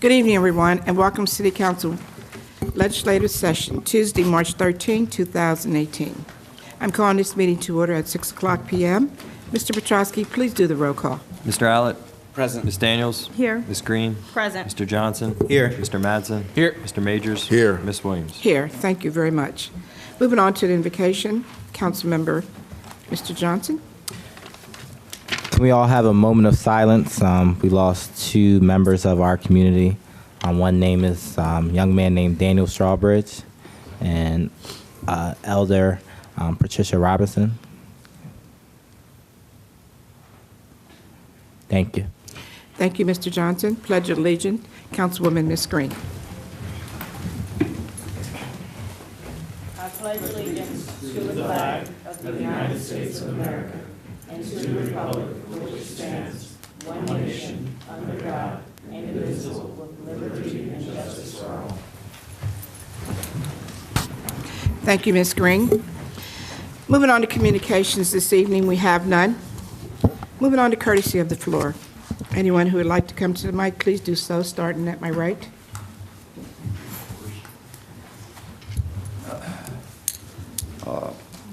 Good evening, everyone, and welcome to City Council Legislative Session, Tuesday, March 13, 2018. I'm calling this meeting to order at 6 o'clock p.m. Mr. Petrosky, please do the roll call. Mr. Allett? Present. Ms. Daniels? Here. Ms. Green? Present. Mr. Johnson? Here. Mr. Madsen? Here. Mr. Majors? Here. Ms. Williams? Here. Thank you very much. Moving on to the invocation, Councilmember Mr. Johnson. Can we all have a moment of silence? We lost two members of our community. One name is young man named Daniel Strawbridge and elder Patricia Robinson. Thank you. Thank you, Mr. Johnson. Pledge of Allegiance, Councilwoman Ms. Green. I pledge allegiance to the flag of the United States of America and to the republic for which it stands, one nation, under God, indivisible, with liberty and justice for all. Thank you, Ms. Green. Moving on to communications this evening, we have none. Moving on to courtesy of the floor. Anyone who would like to come to the mic, please do so, starting at my right.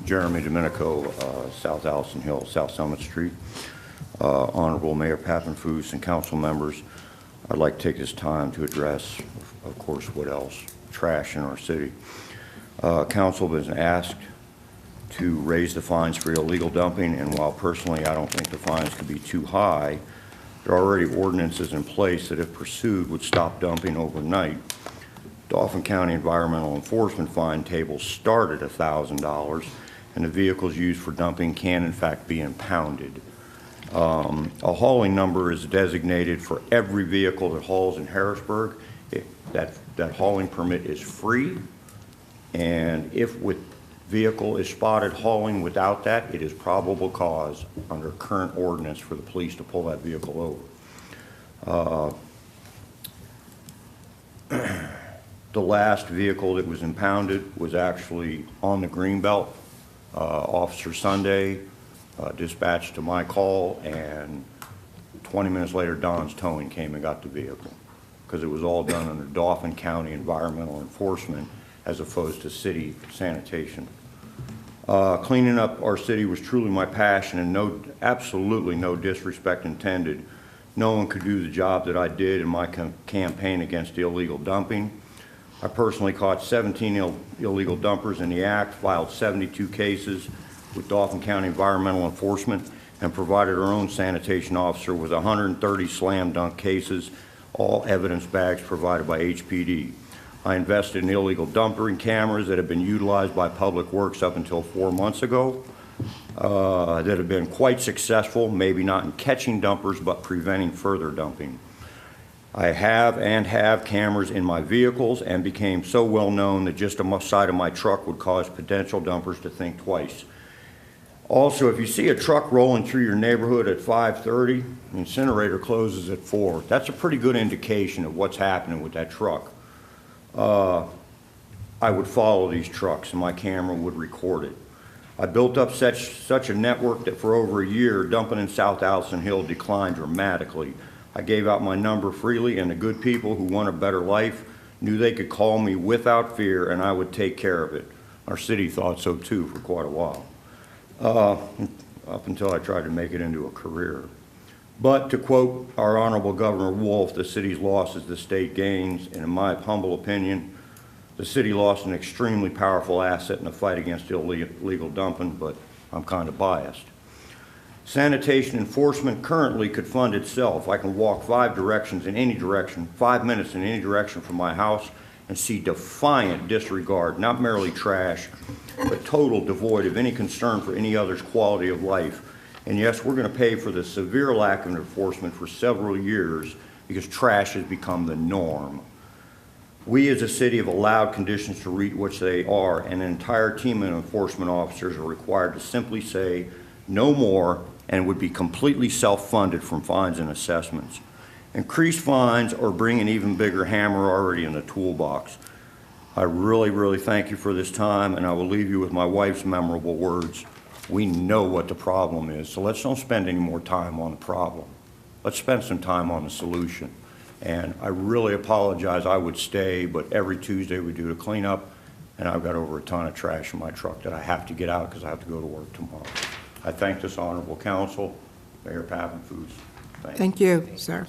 Jeremy Domenico, South Allison Hill, South Summit Street. Honorable Mayor Papenfuse and council members, I'd like to take this time to address, of course, what else? Trash in our city. Council has been asked to raise the fines for illegal dumping, and while personally I don't think the fines could be too high, there are already ordinances in place that, if pursued, would stop dumping overnight. Dauphin County Environmental Enforcement fine tables start at $1,000, and the vehicles used for dumping can, in fact, be impounded. A hauling number is designated for every vehicle that hauls in Harrisburg. That hauling permit is free, and if with vehicle is spotted hauling without that, it is probable cause under current ordinance for the police to pull that vehicle over. The last vehicle that was impounded was actually on the Greenbelt. Officer Sunday dispatched to my call, and 20 minutes later, Don's Towing came and got the vehicle because it was all done under Dauphin County Environmental Enforcement as opposed to city sanitation. Cleaning up our city was truly my passion, and absolutely no disrespect intended. No one could do the job that I did in my campaign against illegal dumping. I personally caught 17 illegal dumpers in the act, filed 72 cases with Dauphin County Environmental Enforcement, and provided our own sanitation officer with 130 slam dunk cases, all evidence bags provided by HPD. I invested in illegal dumping cameras that have been utilized by Public Works up until 4 months ago, that have been quite successful, maybe not in catching dumpers, but preventing further dumping. I have cameras in my vehicles and became so well known that just a side of my truck would cause potential dumpers to think twice. Also, if you see a truck rolling through your neighborhood at 5:30, the incinerator closes at 4. That's a pretty good indication of what's happening with that truck. I would follow these trucks and my camera would record it. I built up such a network that for over a year, dumping in South Allison Hill declined dramatically. I gave out my number freely, and the good people who want a better life knew they could call me without fear, and I would take care of it. Our city thought so too for quite a while, up until I tried to make it into a career. But to quote our Honorable Governor Wolf, the city's loss is the state gains, and in my humble opinion, the city lost an extremely powerful asset in the fight against illegal dumping, but I'm kind of biased. Sanitation enforcement currently could fund itself. I can walk 5 directions in any direction, 5 minutes in any direction from my house, and see defiant disregard, not merely trash, but total devoid of any concern for any other's quality of life. And yes, we're going to pay for the severe lack of enforcement for several years because trash has become the norm. We as a city have allowed conditions to reach which they are, and an entire team of enforcement officers are required to simply say no more and would be completely self-funded from fines and assessments. Increased fines or bring an even bigger hammer already in the toolbox. I really thank you for this time, and I will leave you with my wife's memorable words. We know what the problem is, so let's don't spend any more time on the problem. Let's spend some time on the solution. And I really apologize. I would stay, but every Tuesday we do the cleanup, and I've got over a ton of trash in my truck that I have to get out because I have to go to work tomorrow. I thank this honorable council, Mayor Pavan Foods. Thank you, sir.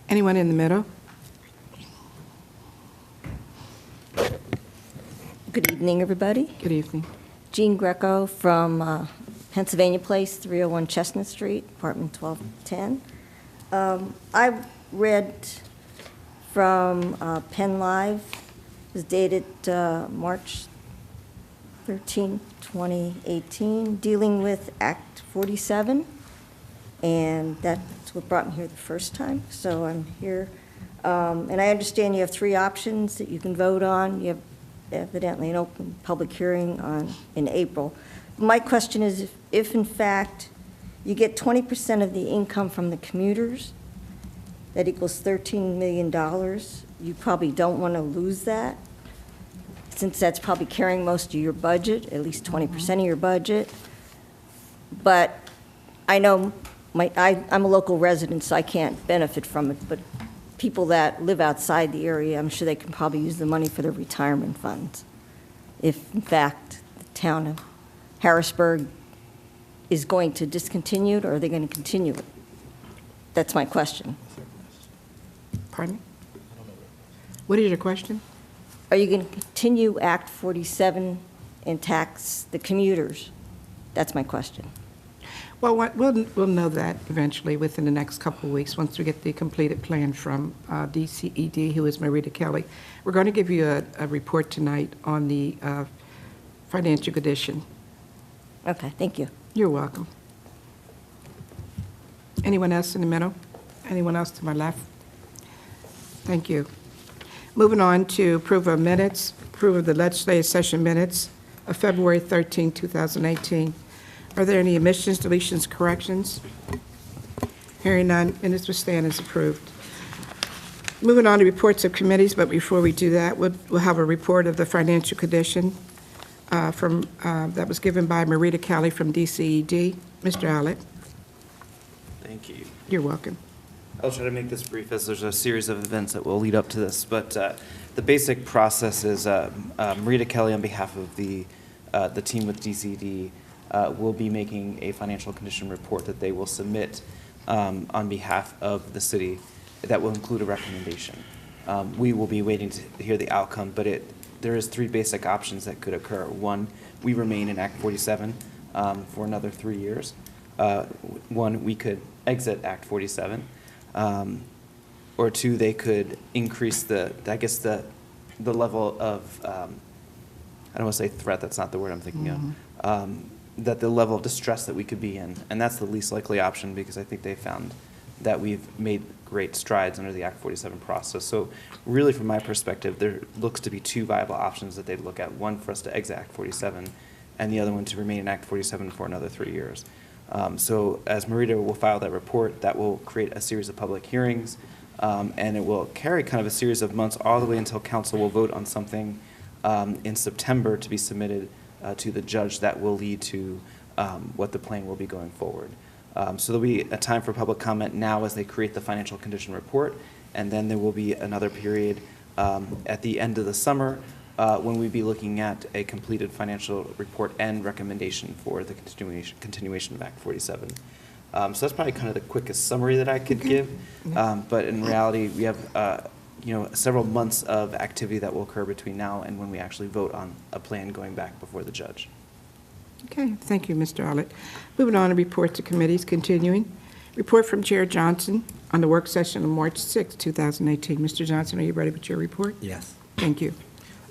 Anyone in the middle? Good evening, everybody. Good evening. Jean Greco from Pennsylvania Place, 301 Chestnut Street, apartment 1210. I read from Penn Live, it was dated March 13, 2018, dealing with Act 47, and that's what brought me here the first time, so I'm here. And I understand you have 3 options that you can vote on. You have evidently an open public hearing in April. My question is, if in fact you get 20% of the income from the commuters, that equals $13 million, you probably don't want to lose that, since that's probably carrying most of your budget, at least 20% of your budget. But I know I'm a local resident, so I can't benefit from it, but people that live outside the area, I'm sure they can probably use the money for their retirement funds, if in fact the town of Harrisburg is going to discontinue it, or are they going to continue it? That's my question. Pardon me? What is your question? Are you going to continue Act 47 and tax the commuters? That's my question. Well, we'll know that eventually within the next couple of weeks, once we get the completed plan from DCED, who is Marita Kelly. We're going to give you a report tonight on the financial condition. Okay, thank you. You're welcome. Anyone else in the middle? Anyone else to my left? Thank you. Moving on to approval of minutes, approval of the legislative session minutes of February 13, 2018. Are there any omissions, deletions, corrections? Hearing none, minutes will stand as approved. Moving on to reports of committees, but before we do that, we'll have a report of the financial condition that was given by Marita Kelly from DCED. Mr. Allett. Thank you. You're welcome. I'll try to make this brief, as there's a series of events that will lead up to this. But the basic process is Marita Kelly, on behalf of the team with DCD, will be making a financial condition report that they will submit on behalf of the city that will include a recommendation. We will be waiting to hear the outcome, but there is 3 basic options that could occur. 1, we remain in Act 47 for another 3 years. 1, we could exit Act 47. Or 2, they could increase the level of, I don't want to say threat, that's not the word I'm thinking of, that the level of distress that we could be in. And that's the least likely option, because I think they found that we've made great strides under the Act 47 process. So really, from my perspective, there looks to be 2 viable options that they'd look at. 1 for us to exit Act 47, and the other one to remain in Act 47 for another 3 years. So as Marita will file that report, that will create a series of public hearings, and it will carry kind of a series of months all the way until council will vote on something in September to be submitted to the judge that will lead to what the plan will be going forward. So there'll be a time for public comment now as they create the financial condition report, and then there will be another period at the end of the summer when we'd be looking at a completed financial report and recommendation for the continuation of Act 47. So that's probably kind of the quickest summary that I could give. But in reality, we have several months of activity that will occur between now and when we actually vote on a plan going back before the judge. Okay, thank you, Mr. Allett. Moving on to reports to committees, continuing. Report from Chair Johnson on the work session of March 6, 2018. Mr. Johnson, are you ready with your report? Yes. Thank you.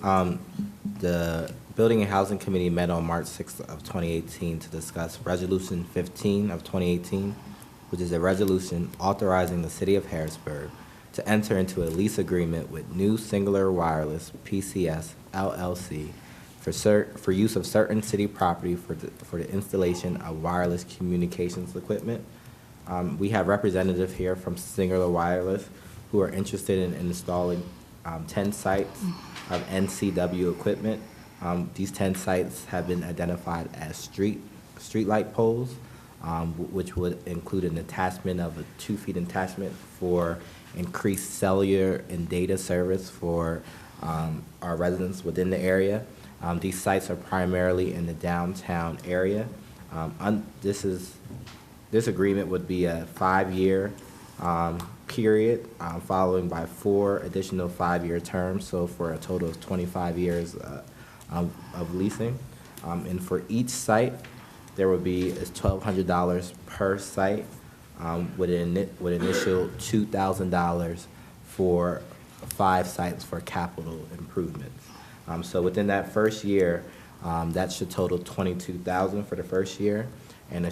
The Building and Housing Committee met on March 6th of 2018 to discuss Resolution 15 of 2018, which is a resolution authorizing the City of Harrisburg to enter into a lease agreement with New Singular Wireless, PCS, LLC, for use of certain city property for the installation of wireless communications equipment. We have representatives here from Singular Wireless who are interested in installing 10 sites of NCW equipment. These 10 sites have been identified as street light poles. which would include an attachment of a 2-feet attachment for increased cellular and data service for our residents within the area. These sites are primarily in the downtown area. This agreement would be a 5-year period, following by 4 additional 5-year terms, so for a total of 25 years of leasing. And for each site, there would be $1,200 per site, with initial $2,000 for 5 sites for capital improvements. So within that first year, that should total $22,000 for the first year, and we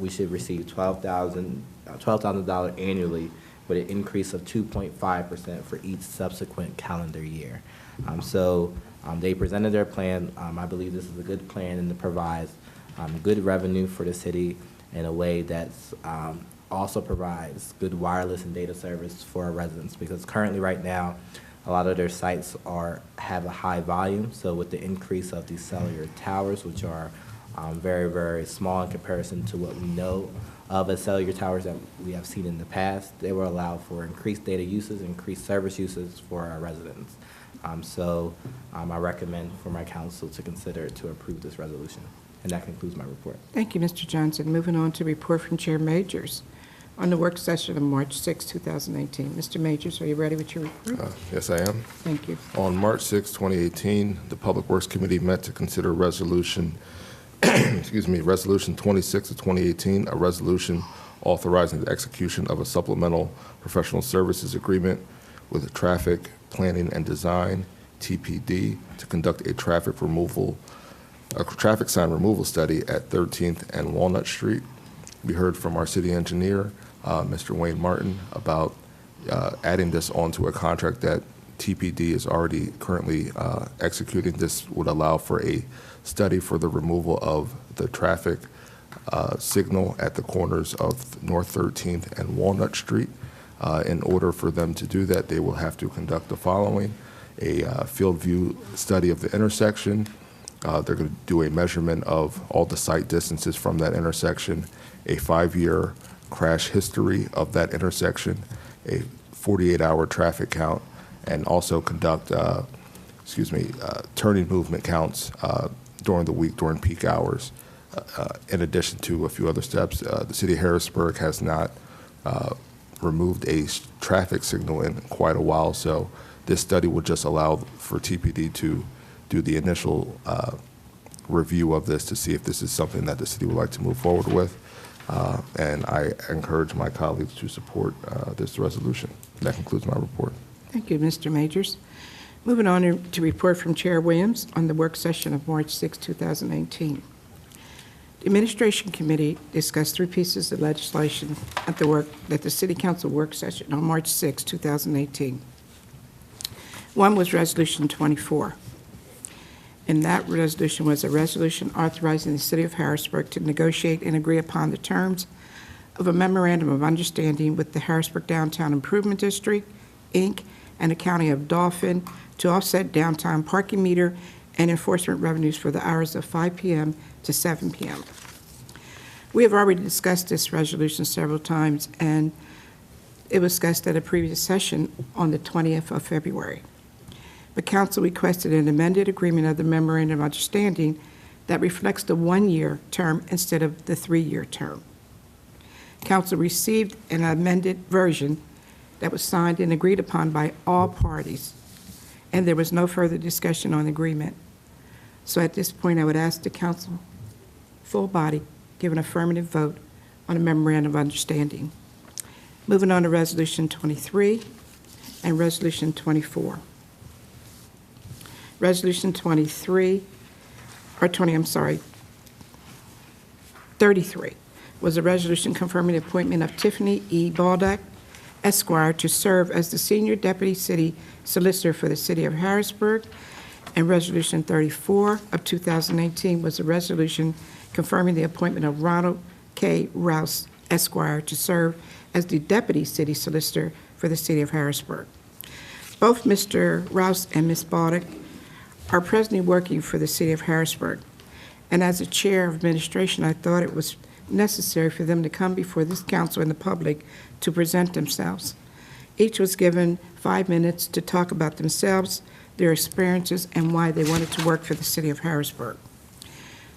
should receive $12,000 annually with an increase of 2.5% for each subsequent calendar year. They presented their plan. I believe this is a good plan, and it provides good revenue for the city in a way that also provides good wireless and data service for our residents, because currently right now, a lot of their sites have a high volume. So with the increase of these cellular towers, which are very, very small in comparison to what we know of as cellular towers that we have seen in the past, they will allow for increased data uses, increased service uses for our residents. I recommend for my council to consider to approve this resolution. And that concludes my report. Thank you, Mr. Johnson. Moving on to report from Chair Majors on the work session of March 6, 2018. Mr. Majors, are you ready with your report? Yes, I am. Thank you. On March 6, 2018, the Public Works Committee met to consider resolution, Resolution 26 of 2018, a resolution authorizing the execution of a supplemental professional services agreement with Traffic Planning and Design, TPD, to conduct a traffic sign removal study at 13th and Walnut Street. We heard from our city engineer, Mr. Wayne Martin, about adding this onto a contract that TPD is already currently executing. This would allow for a study for the removal of the traffic signal at the corners of North 13th and Walnut Street. In order for them to do that, they will have to conduct the following: a field view study of the intersection. They're going to do a measurement of all the site distances from that intersection, a 5-year crash history of that intersection, a 48-hour traffic count, and also conduct, turning movement counts during the week, during peak hours. In addition to a few other steps, the city of Harrisburg has not removed a traffic signal in quite a while, so this study will just allow for TPD to do the initial review of this to see if this is something that the city would like to move forward with. And I encourage my colleagues to support this resolution. That concludes my report. Thank you, Mr. Majors. Moving on to report from Chair Williams on the work session of March 6, 2018. The Administration Committee discussed 3 pieces of legislation at the City Council work session on March 6, 2018. One was Resolution 24. And that resolution was a resolution authorizing the City of Harrisburg to negotiate and agree upon the terms of a memorandum of understanding with the Harrisburg Downtown Improvement District, Inc., and the County of Dauphin to offset downtown parking meter and enforcement revenues for the hours of 5 p.m. to 7 p.m. We have already discussed this resolution several times, and it was discussed at a previous session on the 20th of February. The council requested an amended agreement of the memorandum of understanding that reflects the 1-year term instead of the 3-year term. Council received an amended version that was signed and agreed upon by all parties, and there was no further discussion on the agreement. So at this point, I would ask the council, full body, give an affirmative vote on a memorandum of understanding. Moving on to Resolution 23 and Resolution 24. Resolution 33 was a resolution confirming the appointment of Tiffany E. Baldock, Esquire, to serve as the Senior Deputy City Solicitor for the City of Harrisburg. And Resolution 34 of 2018 was a resolution confirming the appointment of Ronald K. Rouse, Esquire, to serve as the Deputy City Solicitor for the City of Harrisburg. Both Mr. Rouse and Ms. Baldock are presently working for the City of Harrisburg. And as a chair of administration, I thought it was necessary for them to come before this council and the public to present themselves. Each was given 5 minutes to talk about themselves, their experiences, and why they wanted to work for the city of Harrisburg.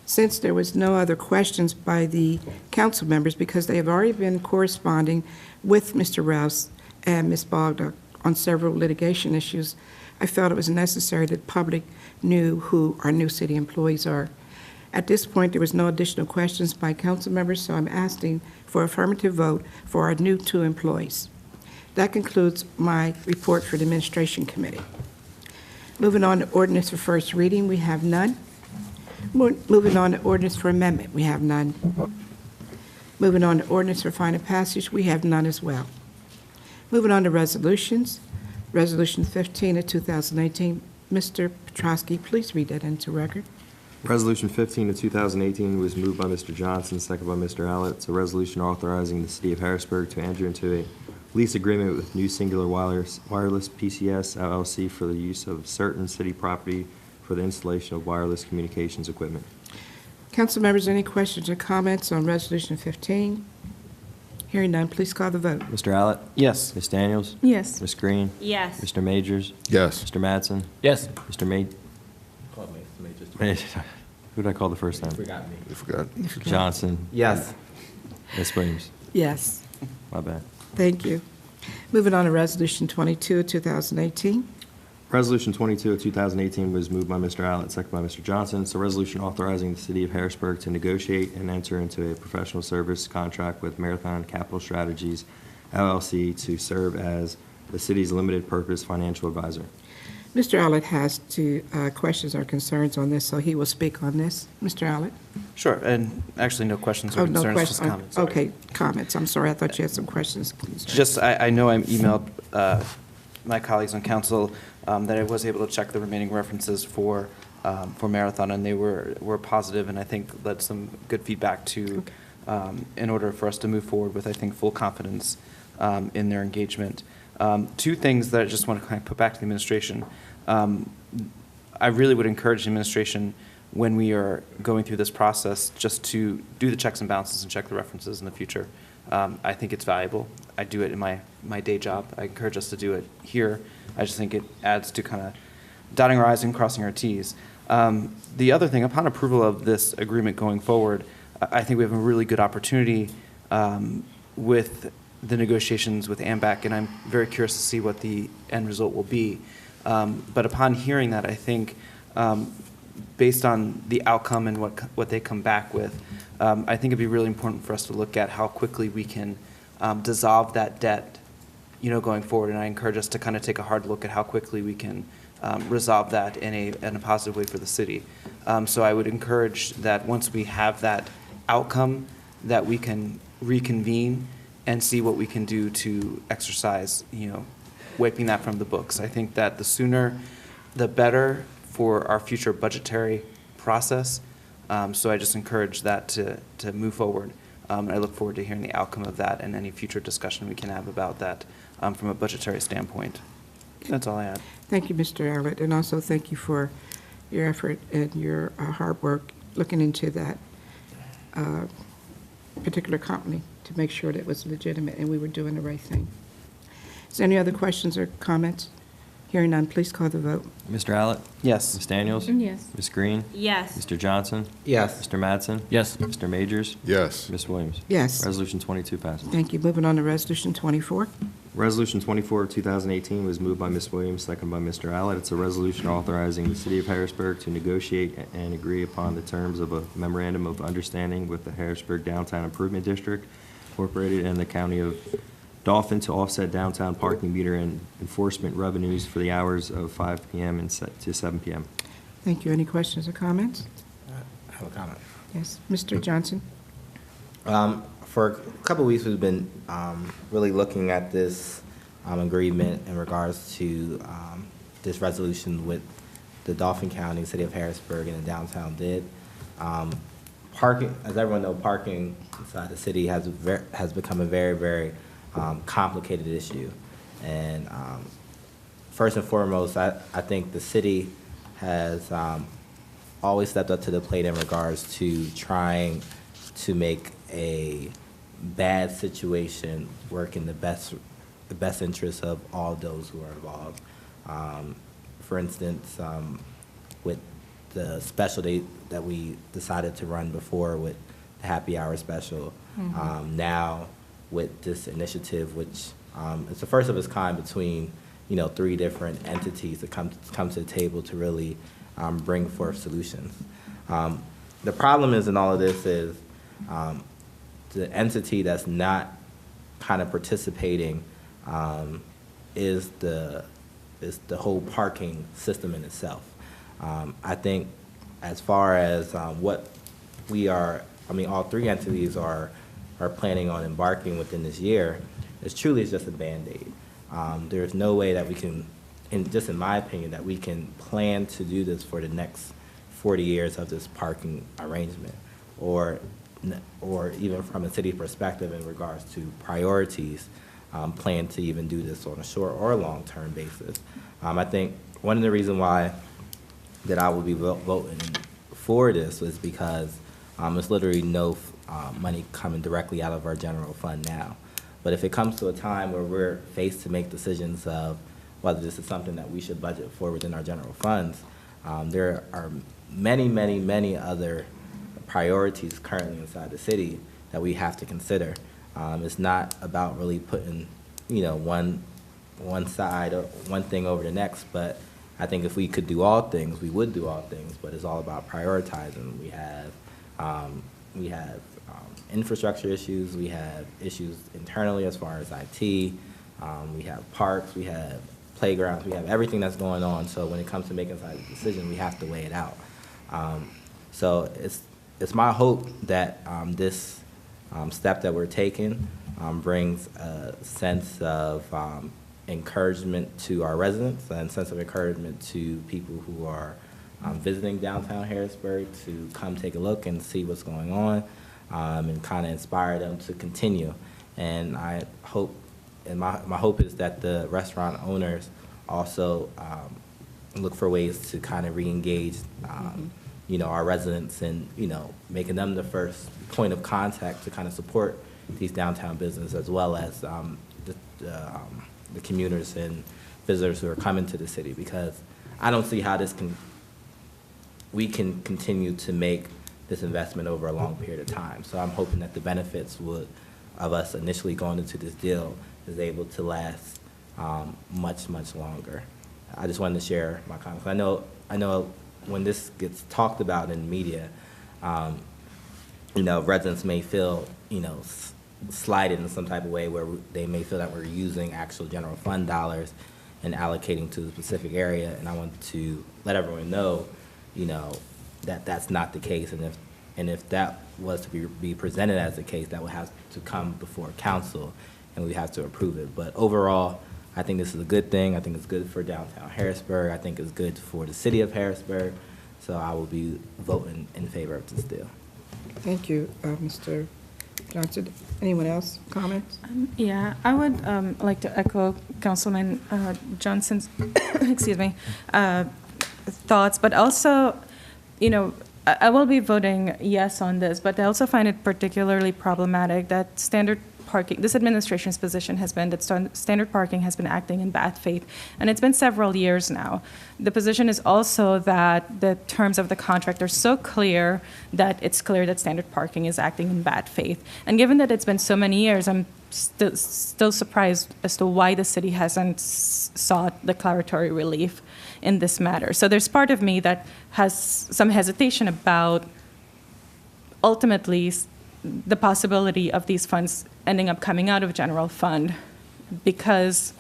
Since there was no other questions by the council members, because they have already been corresponding with Mr. Rouse and Ms. Bogda on several litigation issues, I felt it was necessary that the public knew who our new city employees are. At this point, there was no additional questions by council members, so I'm asking for affirmative vote for our new 2 employees. That concludes my report for the Administration Committee. Moving on to ordinance for first reading, we have none. Moving on to ordinance for amendment, we have none. Moving on to ordinance for final passage, we have none as well. Moving on to resolutions, Resolution 15 of 2018. Mr. Petrosky, please read that into record. Resolution 15 of 2018 was moved by Mr. Johnson, second by Mr. Allett. It's a resolution authorizing the city of Harrisburg to enter into a lease agreement with New Singular Wireless PCS LLC for the use of certain city property for the installation of wireless communications equipment. Council members, any questions or comments on Resolution 15? Hearing none, please call the vote. Mr. Allett? Yes. Ms. Daniels? Yes. Ms. Green? Yes. Mr. Majors? Yes. Mr. Mattson? Yes. Mr. Who did I call the first time? Forgot me. You forgot. Johnson? Yes. Ms. Williams? Yes. My bad. Thank you. Moving on to Resolution 22 of 2018. Resolution 22 of 2018 was moved by Mr. Allett, second by Mr. Johnson. It's a resolution authorizing the city of Harrisburg to negotiate and enter into a professional service contract with Marathon Capital Strategies LLC to serve as the city's limited purpose financial advisor. Mr. Allett has 2 questions or concerns on this, so he will speak on this. Mr. Allett? Sure, and actually no questions or Oh, no concerns, just question. comments. Sorry. Okay, comments. I'm sorry, I thought you had some questions. Just, I know I emailed my colleagues on council that I was able to check the remaining references for Marathon, and they were positive, and I think led some good feedback to, in order for us to move forward with, I think, full confidence in their engagement. 2 things that I just want to kind of put back to the administration. I really would encourage the administration, when we are going through this process, just to do the checks and balances and check the references in the future. I think it's valuable. I do it in my day job. I encourage us to do it here. I just think it adds to kind of dotting our I's and crossing our T's. The other thing, upon approval of this agreement going forward, I think we have a really good opportunity with the negotiations with AMBAC, and I'm very curious to see what the end result will be. But upon hearing that, I think based on the outcome and what they come back with, I think it'd be really important for us to look at how quickly we can dissolve that debt, going forward. And I encourage us to kind of take a hard look at how quickly we can resolve that in a positive way for the city. So I would encourage that once we have that outcome, that we can reconvene and see what we can do to exercise, wiping that from the books. I think that the sooner, the better for our future budgetary process. So I just encourage that to move forward. And I look forward to hearing the outcome of that and any future discussion we can have about that from a budgetary standpoint. That's all I had. Thank you, Mr. Allett, and also thank you for your effort and your hard work looking into that particular company to make sure that it was legitimate and we were doing the right thing. Is there any other questions or comments? Hearing none, please call the vote. Mr. Allett? Yes. Ms. Daniels? Yes. Ms. Green? Yes. Mr. Johnson? Yes. Mr. Mattson? Yes. Mr. Majors? Yes. Ms. Williams? Yes. Resolution 22 passes. Thank you. Moving on to Resolution 24. Resolution 24 of 2018 was moved by Ms. Williams, second by Mr. Allett. It's a resolution authorizing the city of Harrisburg to negotiate and agree upon the terms of a memorandum of understanding with the Harrisburg Downtown Improvement District, incorporated in the county of Dauphin, to offset downtown parking meter and enforcement revenues for the hours of 5 p.m. and to 7 p.m. Thank you. Any questions or comments? I have a comment. Yes. Mr. Johnson? For a couple of weeks, we've been really looking at this agreement in regards to this resolution with the Dauphin County, City of Harrisburg, and the downtown did. Parking, as everyone knows, parking inside the city has become a very, very complicated issue. And first and foremost, I think the city has always stepped up to the plate in regards to trying to make a bad situation work in the best interest of all those who are involved. For instance, with the special date that we decided to run before with the happy hour special, now with this initiative, which it's the first of its kind between, 3 different entities that come to the table to really bring forth solutions. The problem is in all of this is the entity that's not kind of participating is the whole parking system in itself. I think as far as what we are, all 3 entities are planning on embarking within this year, it's truly just a Band-Aid. There's no way that we can, just in my opinion, that we can plan to do this for the next 40 years of this parking arrangement, or even from a city perspective in regards to priorities, plan to even do this on a short or long-term basis. I think one of the reasons why that I will be voting for this was because there's literally no money coming directly out of our general fund now. But if it comes to a time where we're faced to make decisions of whether this is something that we should budget for within our general funds, there are many, many, many other priorities currently inside the city that we have to consider. It's not about really putting, one side or one thing over the next, but I think if we could do all things, we would do all things, but it's all about prioritizing. We have infrastructure issues, we have issues internally as far as IT, we have parks, we have playgrounds, we have everything that's going on. So when it comes to making a decision, we have to weigh it out. So it's my hope that this step that we're taking brings a sense of encouragement to our residents and a sense of encouragement to people who are visiting downtown Harrisburg to come take a look and see what's going on, and kind of inspire them to continue. And I hope, and my hope is that the restaurant owners also look for ways to kind of re-engage our residents and, making them the first point of contact to kind of support these downtown businesses, as well as the commuters and visitors who are coming to the city, because I don't see how we can continue to make this investment over a long period of time. So I'm hoping that the benefits of us initially going into this deal is able to last much, much longer. I just wanted to share my comments. I know when this gets talked about in the media, residents may feel, slighted in some type of way where they may feel that we're using actual general fund dollars and allocating to a specific area. And I want to let everyone know, that that's not the case. And if that was to be presented as the case, that would have to come before council and we have to approve it. But overall, I think this is a good thing. I think it's good for downtown Harrisburg. I think it's good for the city of Harrisburg. So I will be voting in favor of this deal. Thank you, Mr. Johnson. Anyone else comments? Yeah, I would like to echo Councilman Johnson's thoughts, but also, I will be voting yes on this, but I also find it particularly problematic that standard parking, this administration's position has been that standard parking has been acting in bad faith, and it's been several years now. The position is also that the terms of the contract are so clear that it's clear that standard parking is acting in bad faith. And given that it's been so many years, I'm still surprised as to why the city hasn't sought declaratory relief in this matter. So there's part of me that has some hesitation about ultimately the possibility of these funds ending up coming out of general fund, because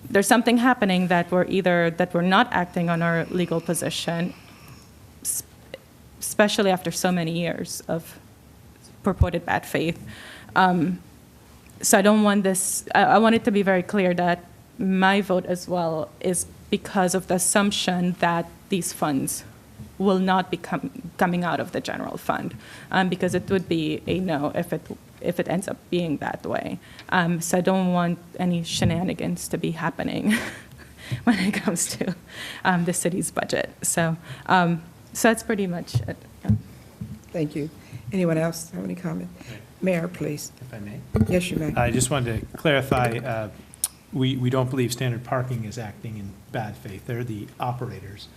there's something happening that we're not acting on our legal position, especially after so many years of purported bad faith. So I don't want this, I want it to be very clear that my vote as well is because of the assumption that these funds will not be coming out of the general fund, because it would be a no if it ends up being that way. So I don't want any shenanigans to be happening when it comes to the city's budget. So that's pretty much it. Yeah. Thank you. Anyone else have any comment? Mayor, please. If I may. Yes, you may. I just wanted to clarify, we don't believe Standard Parking is acting in bad faith. They're the operators.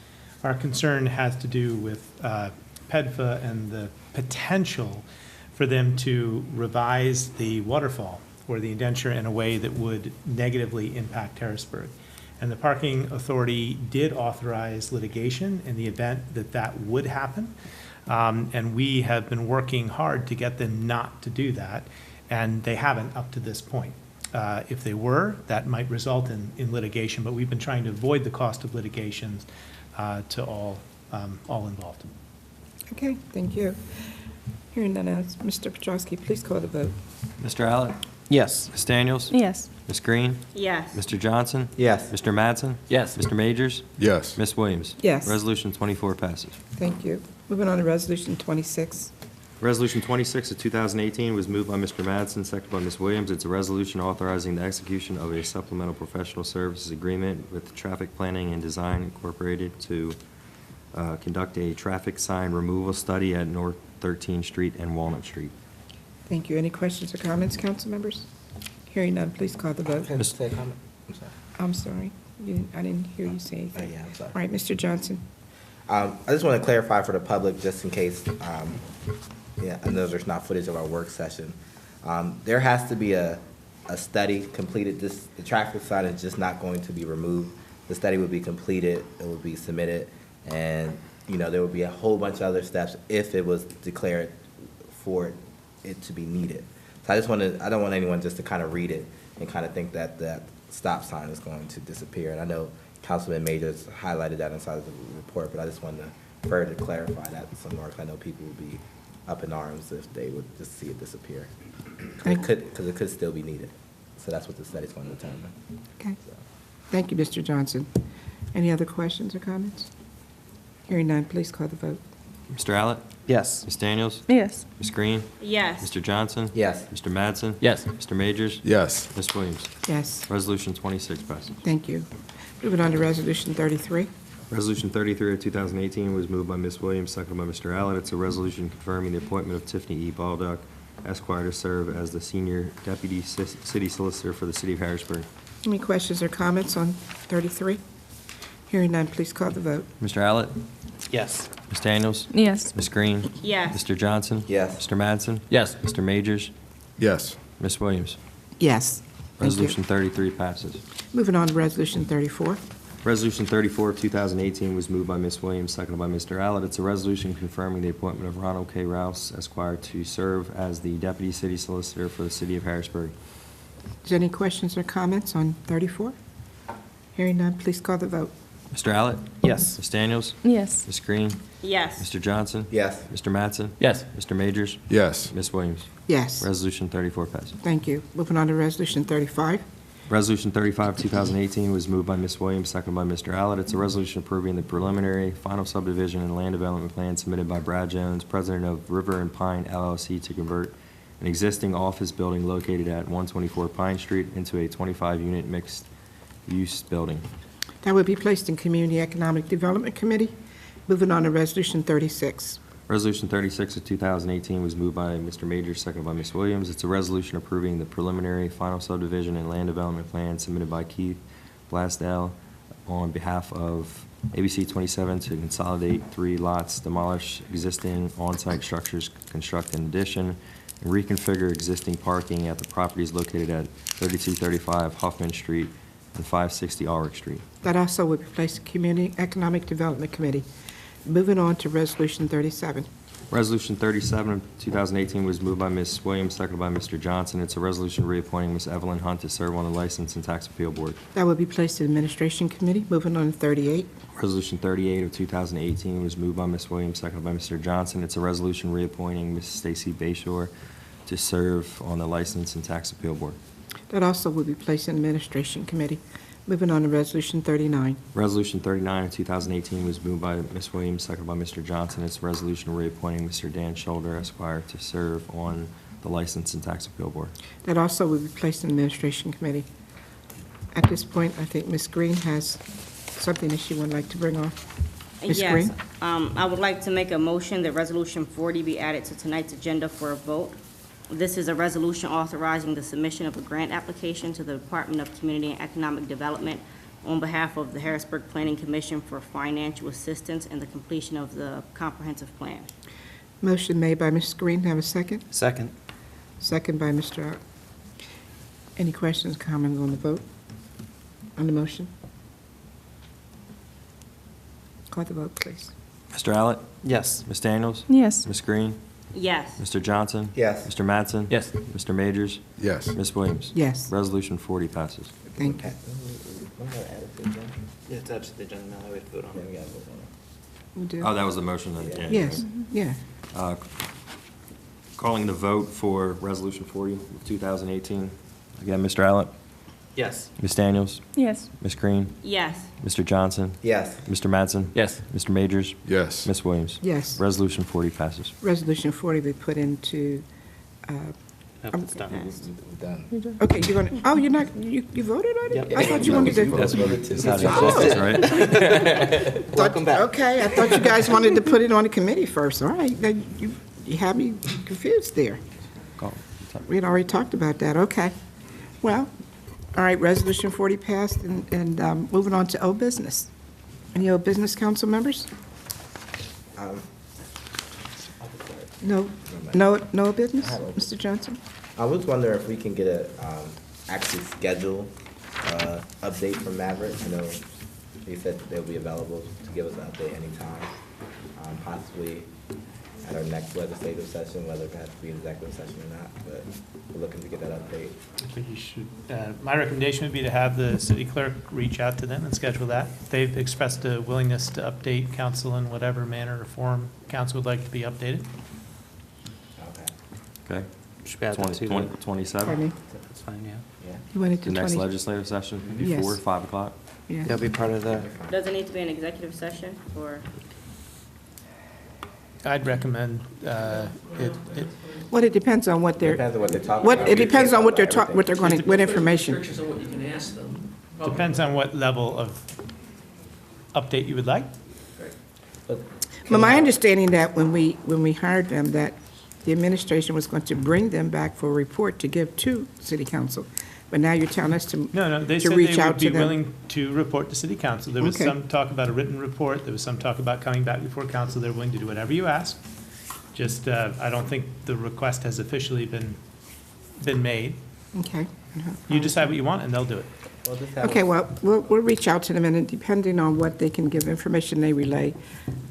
Our concern has to do with PEDFA and the potential for them to revise the waterfall or the indenture in a way that would negatively impact Harrisburg. And the Parking Authority did authorize litigation in the event that that would happen. And we have been working hard to get them not to do that, and they haven't up to this point. If they were, that might result in litigation, but we've been trying to avoid the cost of litigations to all involved. Okay, thank you. Hearing none else, Mr. Petrowski, please call the vote. Mr. Allett? Yes. Ms. Daniels? Yes. Ms. Green? Yes. Mr. Johnson? Yes. Mr. Mattson? Yes. Mr. Majors? Yes. Ms. Williams? Yes. Resolution 24 passes. Thank you. Moving on to Resolution 26. Resolution 26 of 2018 was moved by Mr. Mattson, seconded by Ms. Williams. It's a resolution authorizing the execution of a supplemental professional services agreement with Traffic Planning and Design Incorporated to conduct a traffic sign removal study at North 13th Street and Walnut Street. Thank you. Any questions or comments, council members? Hearing none, please call the vote. Can I say a comment? I'm sorry. I'm sorry. I didn't hear you say anything. Yeah, I'm sorry. All right, Mr. Johnson. I just want to clarify for the public, just in case, yeah, I know there's not footage of our work session. There has to be a study completed. The traffic sign is just not going to be removed. The study would be completed, it would be submitted, and, you know, there would be a whole bunch of other steps if it was declared for it to be needed. So I don't want anyone just to kind of read it and kind of think that that stop sign is going to disappear. And I know Councilman Majors highlighted that inside of the report, but I just wanted to further clarify that some more, 'cause I know people would be up in arms if they would just see it disappear. Because it could still be needed. So that's what the study's going to determine. Okay. So. Thank you, Mr. Johnson. Any other questions or comments? Hearing none, please call the vote. Mr. Allett? Yes. Ms. Daniels? Yes. Ms. Green? Yes. Mr. Johnson? Yes. Mr. Mattson? Yes. Mr. Majors? Yes. Ms. Williams? Yes, Resolution 26 passes. thank you. Moving on to Resolution 33. Resolution 33 of 2018 was moved by Ms. Williams, seconded by Mr. Allett. It's a resolution confirming the appointment of Tiffany E. Baldock, Esquire, to serve as the Senior Deputy City Solicitor for the City of Harrisburg. Any questions or comments on 33? Hearing none, please call the vote. Mr. Allett? Yes. Ms. Daniels? Yes. Ms. Green? Yes. Mr. Johnson? Yes. Mr. Mattson? Yes. Mr. Majors? Yes. Ms. Williams? Yes. Thank you. Resolution 33 passes. Moving on to Resolution 34. Resolution 34 of 2018 was moved by Ms. Williams, seconded by Mr. Allett. It's a resolution confirming the appointment of Ronald K. Rouse, Esquire, to serve as the Deputy City Solicitor for the City of Harrisburg. Is there any questions or comments on 34? Hearing none, please call the vote. Mr. Allett? Yes. Ms. Daniels? Yes. Ms. Green? Yes. Mr. Johnson? Yes. Mr. Mattson? Yes. Mr. Majors? Yes. Ms. Williams? Yes, Resolution 34 passes. thank you. Moving on to Resolution 35. Resolution 35, 2018 was moved by Ms. Williams, seconded by Mr. Allett. It's a resolution approving the preliminary final subdivision and land development plan submitted by Brad Jones, president of River and Pine LLC, to convert an existing office building located at 124 Pine Street into a 25-unit mixed-use building. That will be placed in Community Economic Development Committee. Moving on to Resolution 36. Resolution 36 of 2018 was moved by Mr. Majors, seconded by Ms. Williams. It's a resolution approving the preliminary final subdivision and land development plan submitted by Keith Blasdell on behalf of ABC 27 to consolidate 3 lots, demolish existing on-site structures, construct an addition, and reconfigure existing parking at the properties located at 3235 Huffman Street and 560 Ulrich Street. That also will be placed in Community Economic Development Committee. Moving on to Resolution 37. Resolution 37 of 2018 was moved by Ms. Williams, seconded by Mr. Johnson. It's a resolution reappointing Ms. Evelyn Hunt to serve on the License and Tax Appeal Board. That will be placed in Administration Committee. Moving on to 38. Resolution 38 of 2018 was moved by Ms. Williams, seconded by Mr. Johnson. It's a resolution reappointing Ms. Stacy Bayshore to serve on the License and Tax Appeal Board. That also will be placed in Administration Committee. Moving on to Resolution 39. Resolution 39 of 2018 was moved by Ms. Williams, seconded by Mr. Johnson. It's a resolution reappointing Mr. Dan Shoulder, Esquire, to serve on the License and Tax Appeal Board. That also will be placed in Administration Committee. At this point, I think Ms. Green has something that she would like to bring off. Ms. Yes, Green? I would like to make a motion that Resolution 40 be added to tonight's agenda for a vote. This is a resolution authorizing the submission of a grant application to the Department of Community and Economic Development on behalf of the Harrisburg Planning Commission for financial assistance in the completion of the comprehensive plan. Motion made by Ms. Green, have a second? Second. Second by Mr. Out. Any questions, comments on the vote? On the motion? Call the vote, please. Mr. Allett? Yes. Ms. Daniels? Yes. Ms. Green? Yes. Mr. Johnson? Yes. Mr. Mattson? Yes. Mr. Majors? Yes. Ms. Williams? Yes, Resolution 40 passes. thank you. Yeah, it's actually the agenda now, we have to vote on it. We do. Oh, that was the motion then? Yeah. Yes, yeah. Calling the vote for Resolution 40 of 2018. Again, Mr. Allett? Yes. Ms. Daniels? Yes. Ms. Green? Yes. Mr. Johnson? Yes. Mr. Mattson? Yes. Mr. Majors? Yes. Ms. Williams? Yes. Resolution 40 passes. Resolution 40 be put into, It's done. Done. okay, you're going to, oh, you're not, you voted on it? I thought you wanted to. That's how it is, right? Welcome back. Okay, I thought you guys wanted to put it on the committee first. All right, then you have me confused there. We had already talked about that, okay. Well, all right, Resolution 40 passed, and moving on to old business. Any old business, council members? No business, Mr. Johnson? I was wondering if we can get a, actually schedule, update from Maverick. I know they said they'll be available to give us an update anytime, possibly at our next legislative session, whether it has to be an executive session or not, but we're looking to get that update. I think you should, my recommendation would be to have the city clerk reach out to them and schedule that. They've expressed a willingness to update council in whatever manner or form council would like to be updated. Okay. Okay. Should be added to 27? Pardon me? That's fine, yeah. You wanted The to next 20? legislative session, maybe Yes. 4, 5 o'clock? Yeah. That'll be part of the, Does it need to be an executive session or? I'd recommend Well, it depends on what they're, Depends on what they're talking about. it depends on what they're Everything. what they're going to, what information. Restrictions on what you can ask them. depends on what level of update you would like. But Well, my understanding that when we hired them, that the administration was going to bring them back for a report to give to city council. But now you're telling us to No, they to said reach they out would to be them. willing to report to city council. There was Okay. some talk about a written report, there was some talk about coming back before council. They're willing to do whatever you ask. Just, I don't think the request has officially been made. Okay. You decide what you want, and they'll do it. we'll just have. Okay, well, we'll reach out to them, and then depending on what they can give, information they relay.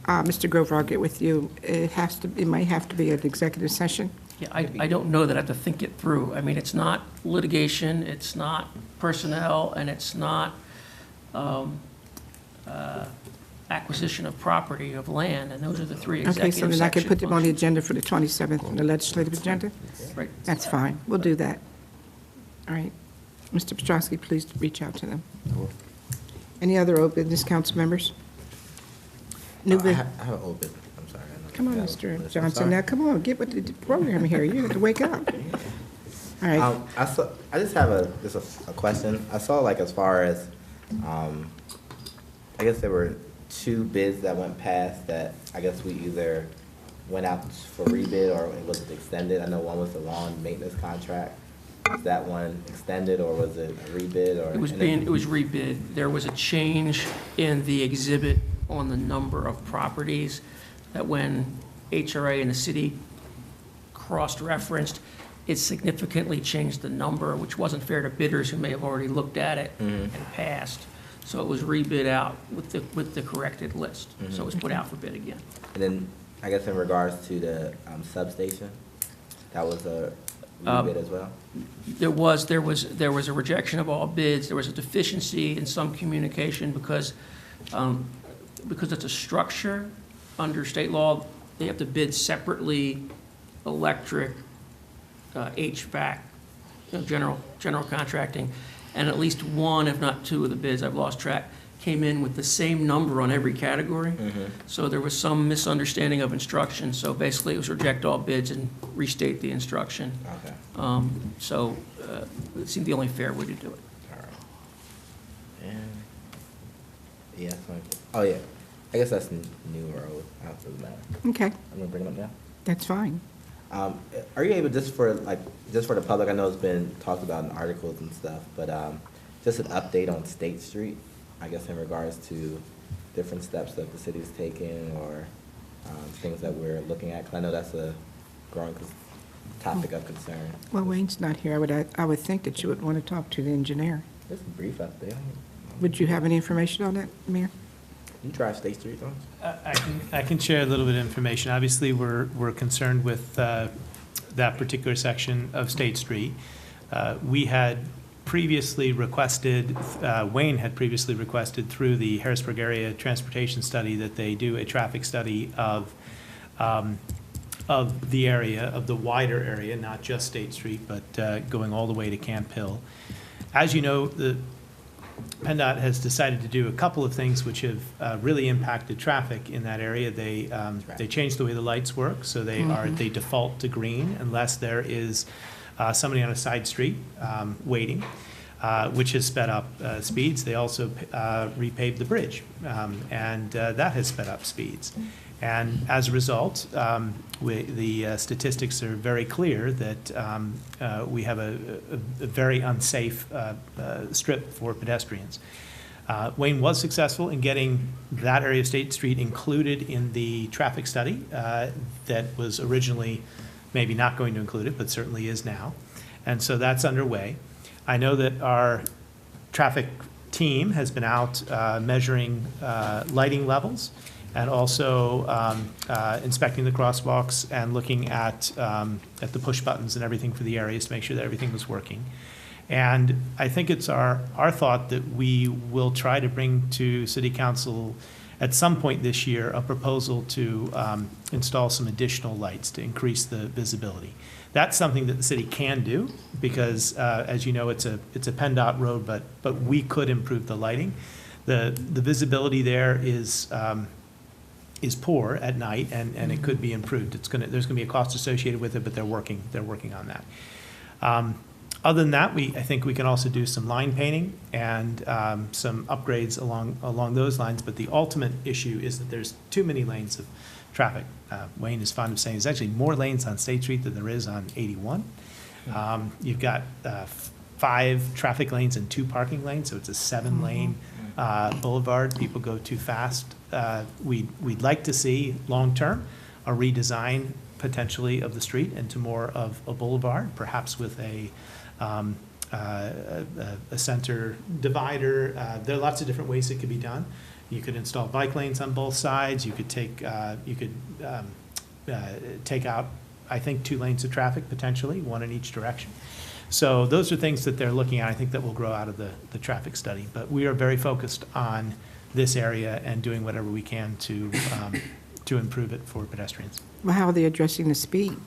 Mr. Grover, I'll get with you. It might have to be an executive session. Yeah, I don't know that I have to think it through. I mean, it's not litigation, it's not personnel, and it's not acquisition of property, of land, and those are the three Okay, executive so then I can section put them on the functions. agenda for the 27th, on the legislative agenda? Right. That's fine, we'll do that. All right. Mr. Petrosky, please reach out to them. Any other old business, council members? New I business? have an old business, I'm sorry. I know Come on, you have Mr. I'm Johnson, sorry. now, come on, get with the program here, you have to wake up. All right, I just have a question. I saw like as far as, I guess there were 2 bids that went past that I guess we either went out for rebid or it was extended. I know one was the lawn maintenance contract. Was that one extended or was it a rebid or? It was rebid. There was a change in the exhibit on the number of properties that when HRA and the city cross-referenced, it significantly changed the number, which wasn't fair to bidders who may have already looked at it and passed. So it was rebid out with the corrected list. So it was put out for bid again. And then, I guess in regards to the substation, that was a rebid as well? There was a rejection of all bids. There was a deficiency in some communication because it's a structure under state law. They have to bid separately, electric, HVAC, general contracting, and at least one, if not 2 of the bids, I've lost track, came in with the same number on every category. So there was some misunderstanding of instructions. So basically, it was reject all bids and restate the instruction. Okay. So it seemed the only fair way to do it. All right. And, yeah, oh yeah. I guess that's new or old, it doesn't matter. Okay, I'm gonna bring it up now. that's fine. Are you able, just for the public, I know it's been talked about in articles and stuff, but just an update on State Street, I guess in regards to different steps that the city's taken or things that we're looking at? 'Cause I know that's a growing topic of concern. Well, Wayne's not here. I would think that you would want to talk to the engineer. Just a brief update. Would you have any information on that, Mayor? You drive State Street, don't you? I can share a little bit of information. Obviously, we're concerned with that particular section of State Street. We had previously requested, Wayne had previously requested through the Harrisburg Area Transportation Study that they do a traffic study of the area, of the wider area, not just State Street, but going all the way to Camp Hill. As you know, the PennDOT has decided to do a couple of things which have really impacted traffic in that area. They changed the way the lights work, so they default to green unless there is somebody on a side street waiting, which has sped up speeds. They also repaved the bridge, and that has sped up speeds. And as a result, the statistics are very clear that we have a very unsafe strip for pedestrians. Wayne was successful in getting that area of State Street included in the traffic study that was originally maybe not going to include it, but certainly is now. And so that's underway. I know that our traffic team has been out measuring lighting levels and also inspecting the crosswalks and looking at the push buttons and everything for the areas to make sure that everything was working. And I think it's our thought that we will try to bring to City Council at some point this year a proposal to install some additional lights to increase the visibility. That's something that the city can do because, as you know, it's a PennDOT road, but we could improve the lighting. The visibility there is poor at night, and it could be improved. There's gonna be a cost associated with it, but they're working on that. Other than that, I think we can also do some line painting and some upgrades along those lines. But the ultimate issue is that there's too many lanes of traffic. Wayne is fond of saying there's actually more lanes on State Street than there is on 81. You've got 5 traffic lanes and 2 parking lanes, so it's a 7-lane boulevard. People go too fast. We'd like to see long-term a redesign potentially of the street into more of a boulevard, perhaps with a center divider. There are lots of different ways it could be done. You could install bike lanes on both sides. You could take out, I think, 2 lanes of traffic potentially, 1 in each direction. So those are things that they're looking at, I think, that will grow out of the traffic study. But we are very focused on this area and doing whatever we can to improve it for pedestrians. Well, how are they addressing the speed?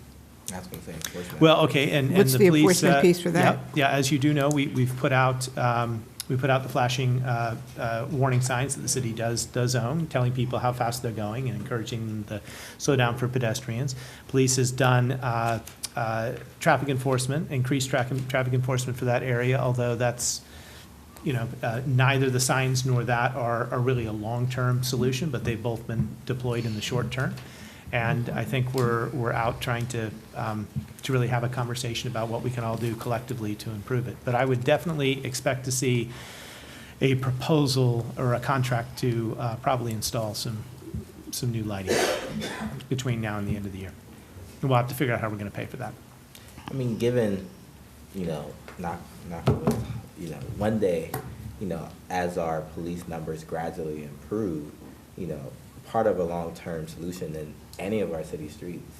That's what I'm saying. Enforcement. Well, okay, and What's the the police, enforcement piece for that? Yeah, as you do know, we've put out the flashing warning signs that the city does own, telling people how fast they're going and encouraging them to slow down for pedestrians. Police has done traffic enforcement, increased traffic enforcement for that area, although that's, neither the signs nor that are really a long-term solution, but they've both been deployed in the short term. And I think we're out trying to really have a conversation about what we can all do collectively to improve it. But I would definitely expect to see a proposal or a contract to probably install some new lighting between now and the end of the year. And we'll have to figure out how we're going to pay for that. I mean, given, not one day, as our police numbers gradually improve, part of a long-term solution in any of our city streets,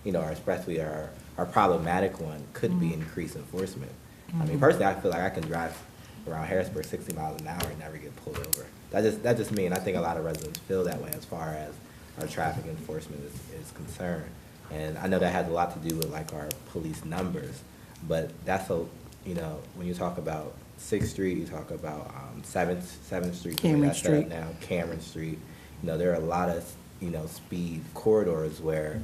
especially our problematic one, could be increased enforcement. I mean, personally, I feel like I can drive around Harrisburg 60 miles an hour and never get pulled over. That's just me, and I think a lot of residents feel that way as far as our traffic enforcement is concerned. And I know that has a lot to do with like our police numbers, but that's when you talk about 6th Street, you talk about 7th Street, Cameron Street. now Cameron Street. There are a lot of speed corridors where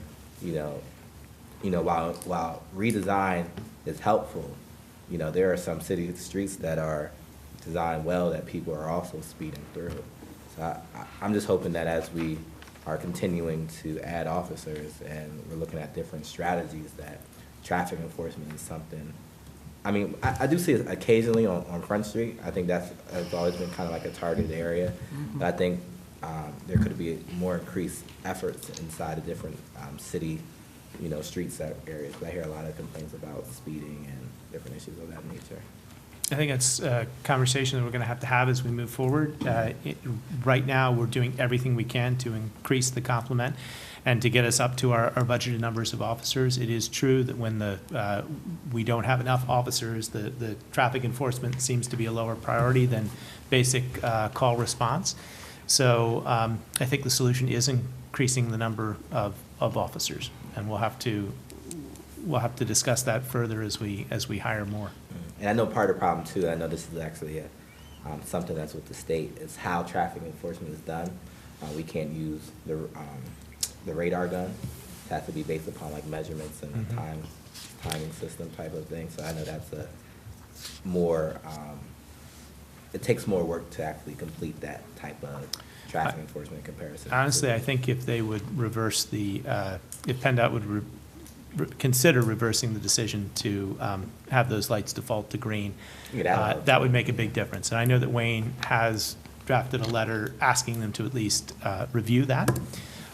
while redesign is helpful, there are some city streets that are designed well that people are also speeding through. So I'm just hoping that as we are continuing to add officers and we're looking at different strategies, that traffic enforcement is something. I mean, I do see it occasionally on Front Street. I think that's always been kind of like a targeted area. But I think there could be more increased efforts inside of different city, streets, areas. But I hear a lot of complaints about speeding and different issues of that nature. I think it's a conversation that we're going to have as we move forward. Right now, we're doing everything we can to increase the complement and to get us up to our budgeted numbers of officers. It is true that when we don't have enough officers, the traffic enforcement seems to be a lower priority than basic call response. So I think the solution is increasing the number of officers, and we'll have to discuss that further as we hire more. And I know part of the problem too, I know this is actually something that's with the state, is how traffic enforcement is done. We can't use the radar gun. It has to be based upon like measurements and timing system type of thing. So I know that's a more, it takes more work to actually complete that type of traffic enforcement comparison. Honestly, I think if they would reverse if PennDOT would consider reversing the decision to have those lights default to green, that would make a big difference. And I know that Wayne has drafted a letter asking them to at least review that.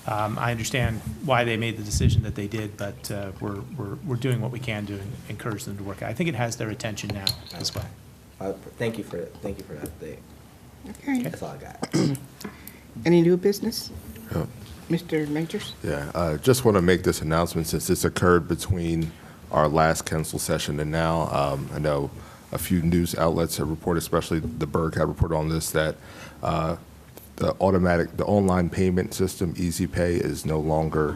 I understand why they made the decision that they did, but we're doing what we can to encourage them to work. I think it has their attention now as well. Thank you for that update. Okay. That's all I got. Any new business? Yeah. Mr. Majors? Yeah, just want to make this announcement since this occurred between our last council session and now. I know a few news outlets have reported, especially the Berg had reported on this, that the online payment system, Easy Pay, is no longer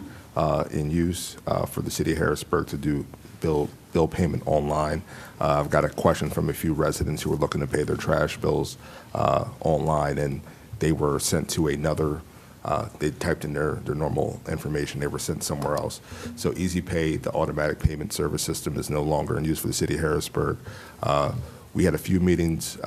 in use for the city of Harrisburg to do bill payment online. I've got a question from a few residents who were looking to pay their trash bills online, and they were sent to another. They typed in their normal information. They were sent somewhere else. So Easy Pay, the automatic payment service system, is no longer in use for the city of Harrisburg. We had a few meetings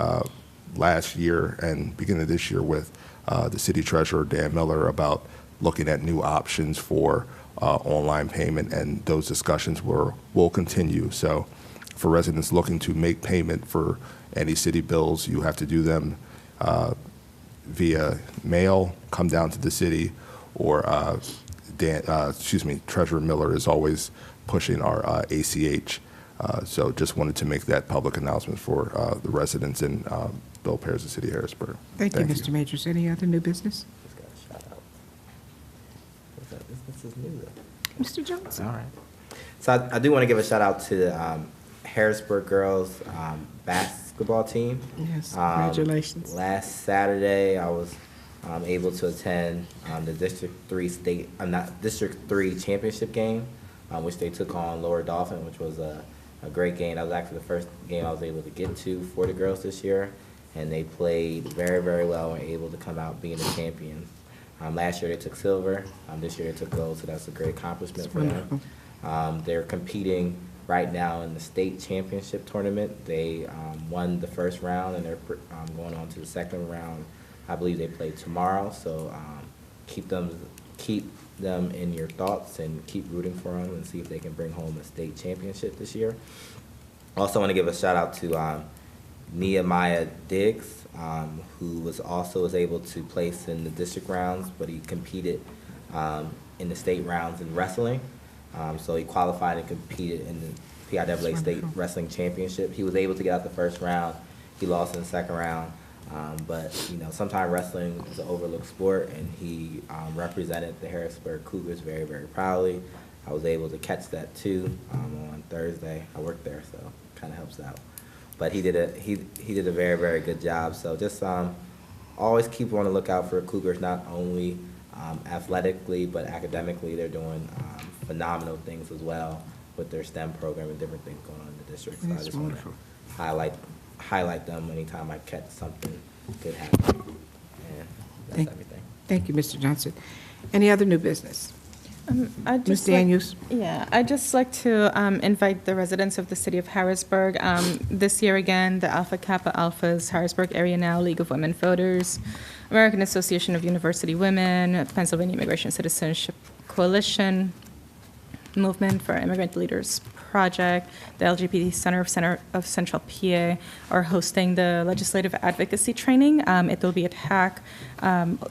last year and beginning of this year with the city treasurer, Dan Miller, about looking at new options for online payment, and those discussions will continue. So for residents looking to make payment for any city bills, you have to do them via mail, come down to the city, or Treasurer Miller is always pushing our ACH. So just wanted to make that public announcement for the residents and bill payers of the city of Harrisburg. Thank you, Mr. Majors. Any other new business? Just got a shout out. What's that? This is new though. Mr. Johnson? All right. So I do want to give a shout out to the Harrisburg girls basketball team. Yes, congratulations. Last Saturday, I was able to attend the District 3 championship game, which they took on Lower Dauphin, which was a great game. That was actually the first game I was able to get to for the girls this year, and they played very, very well and were able to come out being the champions. Last year they took silver. This year they took gold, so that's a great accomplishment for them. They're competing right now in the state championship tournament. They won the first round, and they're going on to the second round. I believe they play tomorrow, so keep them in your thoughts and keep rooting for them and see if they can bring home a state championship this year. Also want to give a shout out to Nehemiah Diggs, who was able to place in the district rounds, but he competed in the state rounds in wrestling. So he qualified and competed in the PIAA State Wrestling Championship. He was able to get out the first round. He lost in the second round. But sometimes wrestling is an overlooked sport, and he represented the Harrisburg Cougars very, very proudly. I was able to catch that too on Thursday. I worked there, so it kind of helps out. But he did a very, very good job. So just always keep on the lookout for Cougars, not only athletically but academically. They're doing phenomenal things as well with their STEM program and different things going on in the district. So I just want to highlight them anytime I catch something good happening. And that's everything. Thank you, Mr. Johnson. Any other new business? Ms. Daniels? I'd just like to invite the residents of the city of Harrisburg. This year again, the Alpha Kappa Alphas Harrisburg Area Now League of Women Voters American Association of University Women, Pennsylvania Immigration Citizenship Coalition, Movement for Immigrant Leaders Project, the LGBT Center of Central PA are hosting the legislative advocacy training. It will be at HAC.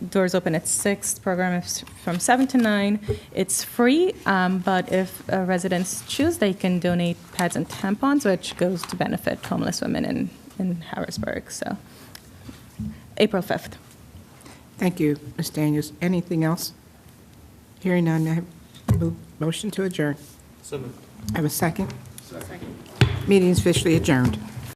Doors open at 6. Program is from 7 to 9. It's free, but if residents choose, they can donate pads and tampons, which goes to benefit homeless women in Harrisburg. So, April 5th. Thank you, Ms. Daniels. Anything else? Hearing none, I have motion to adjourn. So moved. I have a second? Second. Meeting is officially adjourned.